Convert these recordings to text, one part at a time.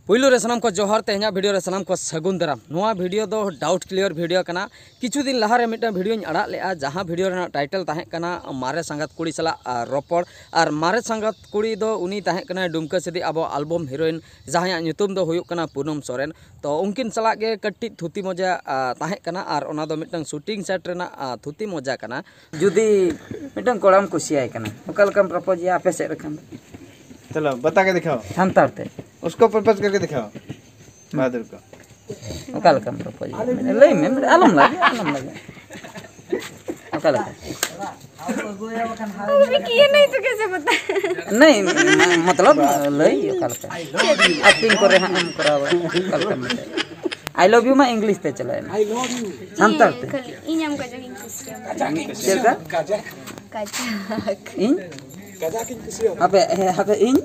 पुइलो रे सनाम को जोहार तेहना वीडियो रे सनाम को सगुन दाराम नोआ वीडियो दो डाउट क्लियर वीडियो कना किछु दिन लहारे मिटा वीडियो अड़ा लेआ जहां वीडियो रे टाइटल ताहे कना मारे संगत कुड़ी सला रोपड़ और मारे संगत कुड़ी दो उनी ताहे कना डुमका सिदी अब एल्बम हिरोइन जहां ᱧᱩᱛᱩᱢ दो हुयुक कना पूनम सोरेन तो उनकिन सला गे कट्टी थुती मजा ताहे कना और ओना दो मिटन शूटिंग सेट रेना थुती मजा कना जुदी मिटन कोड़ाम कुसियाय कना ओकल कम प्रपोज या पे से रखन चलो बता के दिखाओ संतार ते उसको प्रपोज करके दिखाओ बहादुर को ओकल कम प्रपोज ले में आलम लगे ओकल मैं किए नहीं तो कैसे पता नहीं मतलब ले ओकल एक्टिंग करे हम करावा occult come I love you मा इंग्लिश ते चले आई लव यू संतार ते इᱧ am kajak ᱤᱧ ᱠᱩᱥᱤᱭᱟᱢ चेका kajak इन कजाक ᱤᱧ ᱠᱩᱥᱤᱭᱟᱢ apa इन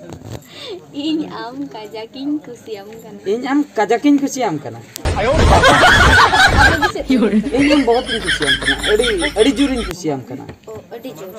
iᱧ am kajak ᱤᱧ ᱠᱩᱥᱤᱭᱟᱢ kana in am kajakin kusiam kana इन बहुत kusiam kana adi jurin kusiam kana ᱟᱹᱰᱤ ᱡᱳᱨ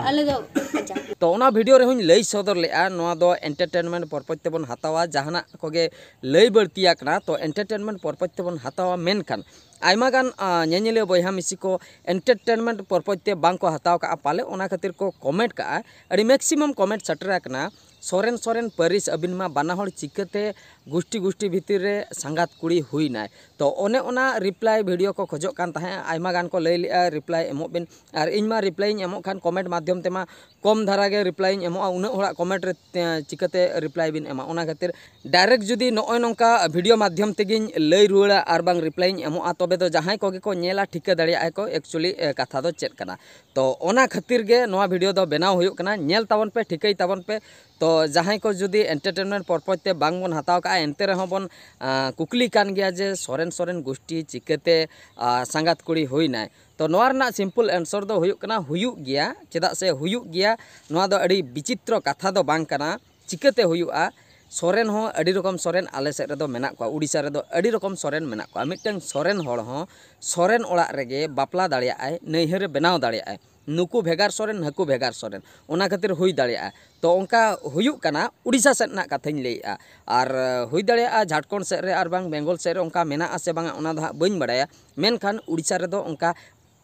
ᱟᱞᱮ ᱫᱚ kajak तो ओना वीडियो रे हुन लई सदर लेआ नोआ दो एंटरटेनमेंट पर्पज तेबन हतावा जहाना कोगे लई बर्तिया कना तो एंटरटेनमेंट पर्पज तेबन हतावा मेनखान आयमा गान नेनेले बयहा मिसी को एंटरटेनमेंट पर्पज ते बांग को हताव का पाले ओना खातिर को कमेंट का अड़ी मैक्सिमम कमेंट सटरा कना सोरेन सोरेन परिस अबिन मा बाना हर चिकते गुष्टी गुष्टी भीतर रे संगात कुड़ी हुई ना तो ओने ओना रिप्लाई वीडियो को खोजो कान ताहे आयमा गान को लई लिया रिप्लाई एमो बिन और इन मा रिप्लाई एमो खान कमेंट माध्यम तेमा कम धारा गे रिप्लाई एमो उना होड़ा कमेंट रे चिकते रिप्लाई बिन एमा ओना खातिर डायरेक्ट जुदी नोय नोंका वीडियो माध्यम तेगिन लई रुड़ा आर बांग रिप्लाई एमो आ तबे तो जहां कोगे को नेला ठिका दाड़िया को एक्चुअली कथा दो चेक कना तो ओना खातिर गे नोआ वीडियो दो बनाव हुयुक कना नेल तावन पे ठिकई तावन पे तो जहां को जुदी एंटरटेनमेंट पर्पज ते बांग बन हताव का एनते रह बन कुकली कान गया जे सोरेन सोरेन गोष्ठी चिकते संगात कुड़ी हुई ना तो नोआ रना सिंपल आंसर दो हुयुक कना हुयुक गया चेदा से हुयुक गया नोआ दो अड़ी विचित्र कथा दो बांग कना चिकते हुयुआ सोरेन हो अड़ी रकम सोरेन आले सेट रेदो मेना को उड़ीसा रेदो अड़ी रकम सोरेन मेना को मिटन सोरेन होड़ हो सोरेन ओड़ा रेगे बापला दाड़िया आय नैहर बनाव दाड़िया आय नुकु भेगार सोरेन हकु भेगार सोरेन ओना खातिर हुई दाड़िया तो उनका हुयुक कना उड़ीसा सेट ना कथाኝ लैया और हुई दाड़िया झारखंड सेट रे आर बांग बेंगल सेट रे उनका मेना आसे बांगा ओना दो बइन बड़ाया मेनखान उड़ीसा रेदो उनका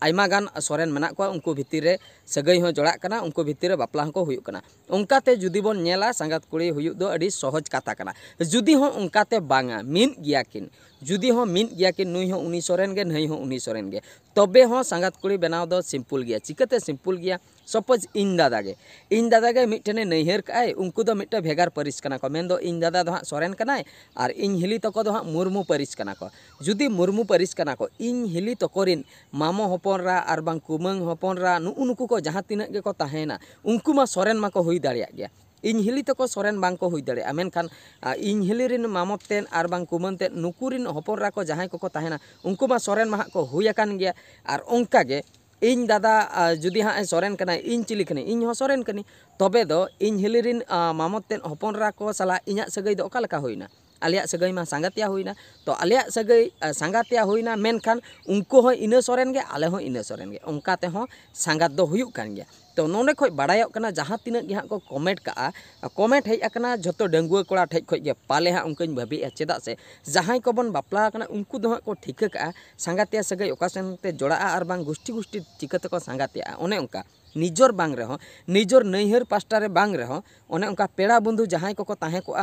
आयमा गान सोरेन मेना को उनको भितिर रे सगई हो जोड़ा कना उनको भितिर रे बापला को हुयुक कना उनकाते जुदी बोन नेला संगात कुड़ी हुयुक दो अड़ी सहज कथा कना जुदी हो उनकाते बांगा मिन गिया किन जुदी हो मिन गिया किन नुई हो उनी सोरेन गे नई हो उनी सोरेन गे तबे हो संगात कुड़ी बनाव दो सिंपल गया चिकते सिंपल गया सपोज इन दादा गे मिटने नैहर काय उनको दो मिट्टे भेगार परिस कना को मेन दो इन दादा दो सोरेन कनाय और इन हिली तको दो मुर्मू परिस कना को जुदी मुर्मू परिस कना को इन हिली तकोरिन मामो हपनरा और बांग कुमंग हपनरा नुकु को जहां तिना गे को ताहेना उनको मा सोरेन मा को हुई दाड़िया गया इन हिली तको सोरेन बांग को हुई दाड़िया मेनखान इन हिली रिन मामतेन और बांग कुमनते नुकुरिन हपनरा को जहां को ताहेना उनको मा सोरेन मा को हुई अकान गया और उनका गे इन दादा जुदी हाँ सोरेन कना इन चिली कनी इन हो सोरेन कनी तबे दो इन हिली रिन मामतेन हपनरा को सला इñा सगई दो ओका लका हुईना आलिया सगई मा सांगातिया हुईना तो आलिया सगई सांगातिया हुईना मेनखान उनको हो इना सोरेन गे आले हो इना सोरेन गे उनका ते हो सांगात दो हुयुक कान गया तो नोने खोय बाड़ायोक कना जहां तिना गे हां को कमेंट का कमेंट हेज अकना झतो डंगुआ कोड़ा ठेज खोय गे पाले हां उनकन भाबी चेदा से जहां को बन बापला कना उनको दो को ठिका का सांगातिया सगई ओकासन ते जोड़ा और बांग गुष्टी गुष्टी चिकते को सांगातिया ओने उनका निजोर बांग रहो निजोर नैहर पास्टारे बांग रहो ओने उनका पेड़ा बंधु जहां को ताहे को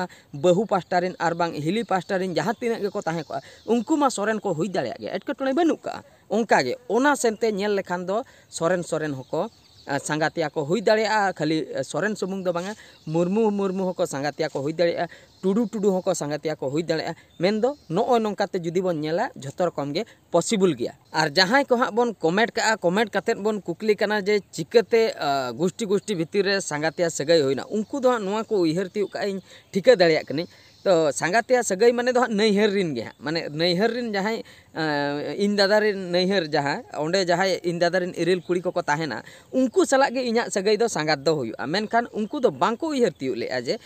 बहु पास्टारिन और बांग हिली पास्टारिन जहां तिना गे को ताहे को उनको मा सोरेन को हुई दाड़िया गे एटकटोने बनु का उनका गे ओना सेनते नेल लेखान दो सोरेन सोरेन होको संगातिया को हुई दाड़िया खाली सोरेन सुमुंग दो बांगा मुर्मू मुर्मू होको संगातिया को हुई दाड़िया टुडू टुडू होको संगातिया को हुई दाड़िया मेन दो नोय नोंकाते जुदी बोन नेला झतो रकम गे पॉसिबल गया और जहां को हां बोन कमेंट का कमेंट काते बोन कुकली कना जे चिकते गुष्टी गुष्टी भीतर रे संगातिया सगई होइना उनको दो नोआ को उइहर तिउ का इन ठिका दाड़िया कनी तो सांगातिया सगई माने दो नैहर रिन गे माने नैहर रिन जहां इन दादा रिन नैहर जहां ओंडे जहां इन दादा रिन इरेल कुड़ी को ताहेना उनको सला गे इñा सगई दो सांगात दो हुयुआ मेनखान उनको दो बांको उइहर तिउ लेआ जे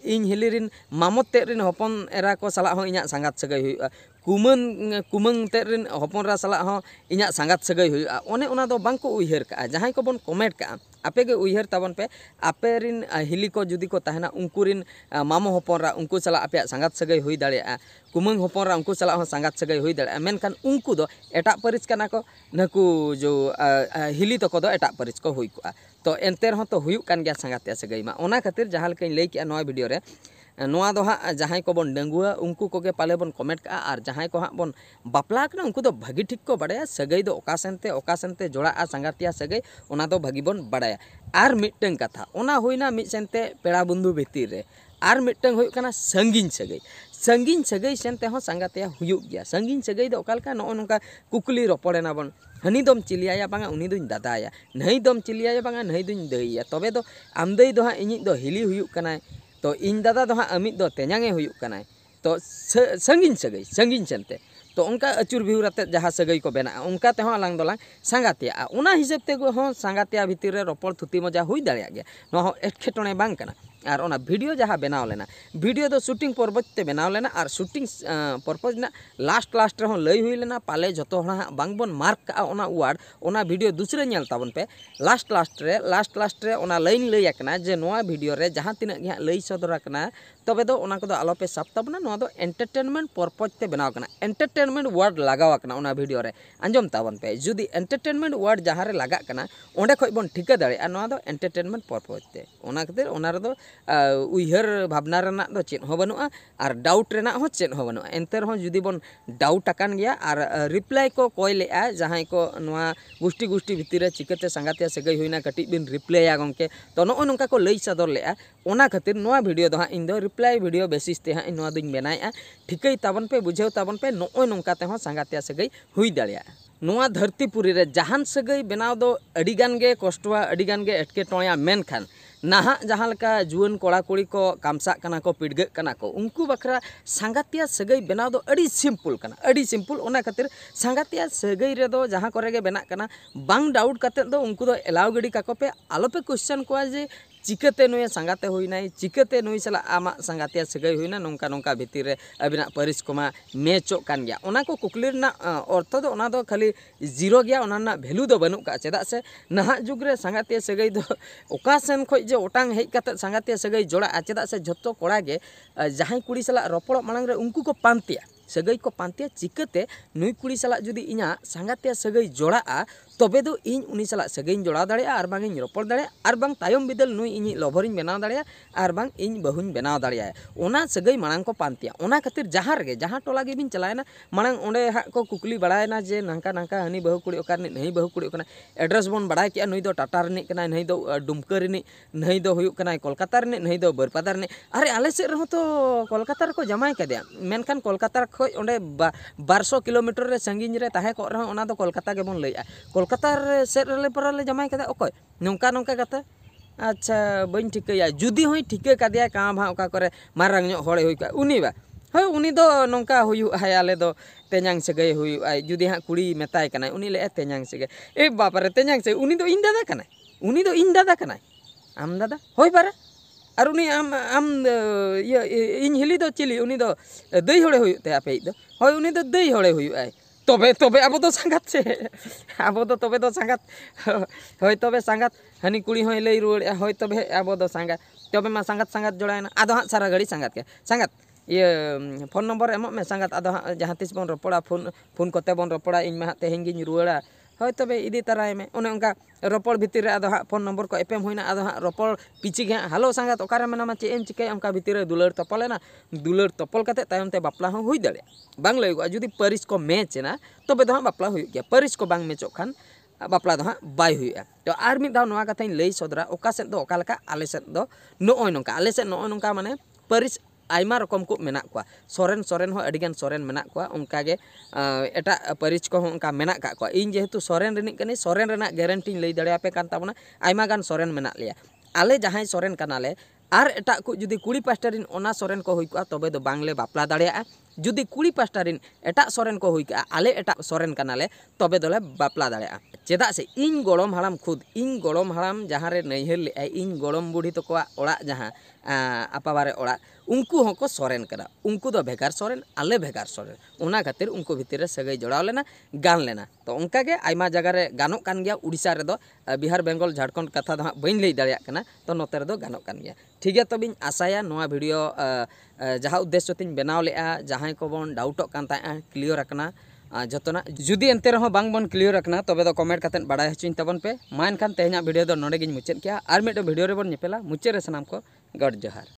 इन हिली रिन मामते रिन हपन एरा को सला हो इñा सांगात सगई हुयुआ कुमंग तेरिन हपनरा सला हो इñा सांगात सगई हुयुआ ओने ओना दो बांको उइहर का जहां को बन कमेंट का आपे के उयहर ताबन पे आपे रिन हिली को जुदी को तहना उनको रिन मामो हपनरा उनको चला आपे संगात सगई हुई दाड़ेया कुमंग हपनरा उनको चला हो संगात सगई हुई दाड़ेया मेनखान उनको दो एटा परिस कना को नकु जो हिली तको दो एटा परिस को हुई को तो एनते रहो तो हुयुक कान गया संगात सगई मा ओना खातिर जहां लकई लई के नोआ वीडियो रे नोआ दो हाँ जहाँ को बन डंगुआ उनको कोगे पाले बन कमेंट का और जहाँ को हाँ बन बापला कना उनको दो भागी ठीक को बड़ाया सगई दो ओका सेनते जोड़ा संगातिया सगई ओना दो भागी बन बड़ाया और मिटन कथा ओना हुईना मिट सेनते पेड़ा बंधु भितर रे और मिटन हुई कना संगीन सगई सेनते हो संगातिया हुयुक गया संगीन सगई दो ओकालका नो नोका कुकली रोपड़ेना बन हनी दम चिलिया बांगा उनी दुñ दादाया नहीं दम चिलिया बांगा नहीं दुñ दईया तबे दो आम दई दो हाँ इñिक दो हिली हुयुक कना तो इन दादा दो हाँ अमित दो तेजांगे हुयुक कना तो संगीन सेनते तो उनका अचुर बिहुराते जहाँ सगई को बेना उनका ते अलांग दोलांग संगातिया उना हिसाब ते हो संगातिया भितर रे रोपड़ थुती मजा हुई दाड़िया गया नो एटखेटोने बांग कना और ओना वीडियो जहाँ बनाव लेना वीडियो दो शूटिंग पर्पज ते बनाव लेना और शूटिंग पर्पज ना लास्ट रे लई हुई लेना पाले जतो हड़ा बांग बन मार्क का ओना वार्ड ओना वीडियो दूसरे नेल ताबन पे लास्ट रे ओना लाइन लई आकना जे नोआ वीडियो रे जहाँ तिना गे लई सदर आकना तबे दो ओना को आलोपे साब ताबना नोआ दो एंटरटेनमेंट पर्पज ते बनाव कना एंटरटेनमेंट वर्ड लगाव कना ओना वीडियो रे आंजम ताबन पे जुदी एंटरटेनमेंट वर्ड जहाँ रे लगा कना ओंडे खoj बन ठिका दाड़े नोआ दो एंटरटेनमेंट पर्पज ते ओना खातिर ओना रे दो उयहर भावना रेना दो चेत हो बनुआ और डाउट रेना हो चेत हो बनुआ एनते रहो जुदी बन डाउट आकान गया और रिप्लाई को कोय लेआ जहां को नोआ गुष्टी भितर रे चिकते संगातिया सगई हुईना कटी बिन रिप्लाया गंके तो नो नोंका को लई सदर लेआ ओना खातिर नोआ वीडियो दो हां इन दो रिप्लाई वीडियो बेसिस ते हां नोआ दुñ बनाया ठिकई ताबन पे बुझेव ताबन पे नो नोंका ते हो संगातिया सगई हुई दाड़िया नोआ धरतीपुरी रे जहान सगई बनाव दो अडिगान गे कष्टवा अडिगान गे एटकेटोया मेनखान नाहा जहाँ लका जुआन कोड़ा कुड़ी को कामसा कना को पिड़ग कना को उनको बखरा संगातिया सगई बनाव दो अड़ी सिंपल ओना खातिर संगातिया सगई रे दो जहाँ करे गे बेना कना बांग डाउट कते दो उनको दो एलाव गड़ी काको पे आलोपे क्वेश्चन को जे चिकते नुए संगाते हुईना चिकते नुई सला आमा संगातिया सगई हुईना नोंका नोंका भितर रे अबिना परिस कोमा मैचो कान गया ओना को कुकली ना अर्थ दो ओना दो खाली जीरो गया ओना ना वैल्यू दो बनू का चेदा से नहा जुग रे संगातिया सगई दो ओका सेन खoj जे ओटांग हेज कते संगातिया सगई जोड़ा चेदा से झतो कोड़ा गे जहां कुड़ी सला रोपड़ मांग रे उनको को पांतिया सगई को पांतिया चिकते नुई कुड़ी सला जुदी इना संगातिया सगई जोड़ा तबे दो इन उनी सला सगई जोड़ा दाड़िया और बांग इन रोपड़ दाड़िया और बांग तायम बिदल नुई इनी लभरिन बनाव दाड़िया और बांग इन बहुन बनाव दाड़िया ओना सगई मांग को पांतिया ओना खातिर जहां रे जहां टोला गे बिन चलायना मांग ओंडे हा को कुकली बड़ायना जे नंका नंका हनी बहु कुड़ी ओकार नहीं बहु कुड़ी ओकना एड्रेस बन बड़ाय के नुई दो टाटा रनी कना नहीं दो डुमका रनी नहीं दो हुयुक कना कोलकाता रनी नहीं दो बरपादा रनी अरे आले से रहो तो कोलकाता रे को जमाय कदिया मेनखान कोलकाता खoj ओंडे 200 किलोमीटर रे संगीन रे ताहे को रहो ओना दो कोलकाता के बन लइया कोलकाता रे सेट रे परले जमाय कदा ओकय नोंका नोंका कथा अच्छा बइन ठिकया जुदी होई ठिके कदिया का भा ओका करे मारांग ᱧᱚᱜ होळे होई का उनी बा होय उनी दो नोंका हुयु हाय आले दो तेजांग सगई हुयु आय जुदी हा कुड़ी मेताय कना उनी ले तेजांग सगई ए बाप रे तेजांग से उनी दो इन दादा कना उनी दो इन दादा कना आम दादा होय बारे और उनी आम ये इन हिली दो चिली उनी दो दई होळे हुयु ते आपे दो होय उनी दो दई होळे हुयु आय तबे अब तो संगात से अब तो तबे तो संगात होय तबे संगात हनी कुड़ी होय लई रुवाड़े होय तबे अब तो संगात तबे मा संगात जोड़ायना आदो हाँ सारा घड़ी संगात के संगात ये फोन नंबर एमो में संगात आदो हाँ जहाँ तीस बन रपड़ा फोन कते बन रपड़ा इन मा तेहें गिन रुवाड़ा होय तबे इदी तराय में ओने उनका रपड़ भितर रे आदो हाँ फोन नंबर को एपेम होइना आदो हाँ रपड़ पिची गे हालो संगात ओकारे मेनामा चे एम चिकाय उनका भितर रे दुलर तपलेना दुलर तपल कते तायम ते बापला हो हुई दाड़े बांग लइगो जुदी परिस को मैच ना तबे दो हाँ बापला हुई गया परिस को बांग मैचो खान बापला दो हाँ बाय हुआ तो आर मिद दाव नोआ कथाइन लई सदरा ओका सेद दो ओका लका आले सेद दो नोय नोंका आले सेद नोय नोंका माने परिस आयमा रकम को मेना को सोरेन हो अडिगान सोरेन मेना को उनका गे एटा परिच को उनका मेना का को इन जेहेतु सोरेन रिनिक कने सोरेन रेना गारंटी लई दाड़े आपे कान ताबना आयमा गान सोरेन मेना लिया आले जहां सोरेन कनाले आर एटा को जुदी कुड़ी पास्टारिन ओना सोरेन को हुई को तबे दो बांगले बापला दाड़िया जुदी कुड़ी पास्टारिन एटा सोरेन को हुई का आले एटा सोरेन कनाले तबे दोले बापला दाड़िया चेदा से इन गड़म हाड़ाम खुद इन गड़म हाड़ाम जहाँ रे नैहर ले इन गड़म बुढ़ी तक ओड़ा जहाँ आपाबारे ओड़ा उनको होको सोरेन करा उनको दो भेगार सोरेन आले भेगार सोरेन उना खातिर उनको भितर सगई जोड़ाव लेना गान लेना तो उनका के आयमा जगह रे गानों कान गया उड़ीसा रे दो बिहार बेंगल झारखंड कथा दो बइन लई दाड़िया कना तो नोते रे दो गानों कान गया ठीक है तबिन आशाया नोआ वीडियो जहाँ उद्देश्य तिन बनाव लेआ जहाँ को बन डाउटों कान ताया क्लियर रखना जतना जुदी एंते रहो बांग बन क्लियर रखना तबे दो कमेंट कातेन बाड़ाय हचिन तबन पे मा एनखान तेहना वीडियो दो नोडे गिन मुचाद किया आर मिट वीडियो रे बन नेपेला मुचे रे सनाम को गड जोहार।